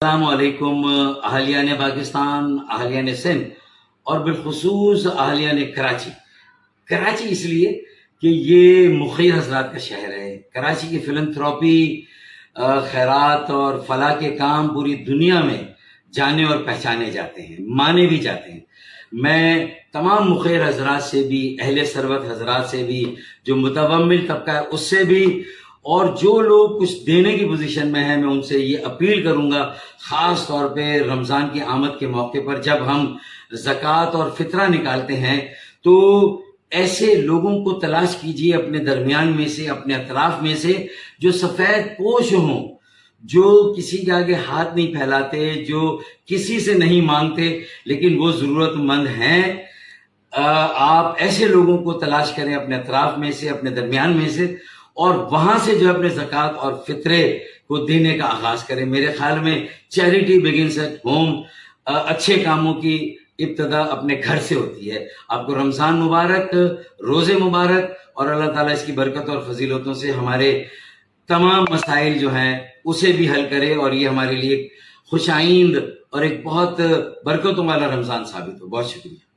السلام علیکم اہلیان پاکستان، اہلیان سندھ اور بالخصوص اہلیان کراچی۔ کراچی اس لیے کہ یہ مخیر حضرات کا شہر ہے۔ کراچی کی فلنتھراپی، خیرات اور فلاح کے کام پوری دنیا میں جانے اور پہچانے جاتے ہیں، مانے بھی جاتے ہیں۔ میں تمام مخیر حضرات سے بھی، اہل ثروت حضرات سے بھی، جو متومل طبقہ ہے اس سے بھی، اور جو لوگ کچھ دینے کی پوزیشن میں ہیں، میں ان سے یہ اپیل کروں گا، خاص طور پہ رمضان کی آمد کے موقع پر جب ہم زکوٰۃ اور فطرہ نکالتے ہیں تو ایسے لوگوں کو تلاش کیجیے اپنے درمیان میں سے، اپنے اطراف میں سے، جو سفید پوش ہوں، جو کسی کے آگے ہاتھ نہیں پھیلاتے، جو کسی سے نہیں مانگتے لیکن وہ ضرورت مند ہیں۔ آپ ایسے لوگوں کو تلاش کریں اپنے اطراف میں سے، اپنے درمیان میں سے، اور وہاں سے جو اپنے زکوٰۃ اور فطرے کو دینے کا آغاز کریں۔ میرے خیال میں چیریٹی بگنس ایٹ ہوم، اچھے کاموں کی ابتدا اپنے گھر سے ہوتی ہے۔ آپ کو رمضان مبارک، روزے مبارک، اور اللہ تعالیٰ اس کی برکت اور فضیلتوں سے ہمارے تمام مسائل جو ہیں اسے بھی حل کرے، اور یہ ہمارے لیے خوش آئند اور ایک بہت برکتوں والا رمضان ثابت ہو۔ بہت شکریہ۔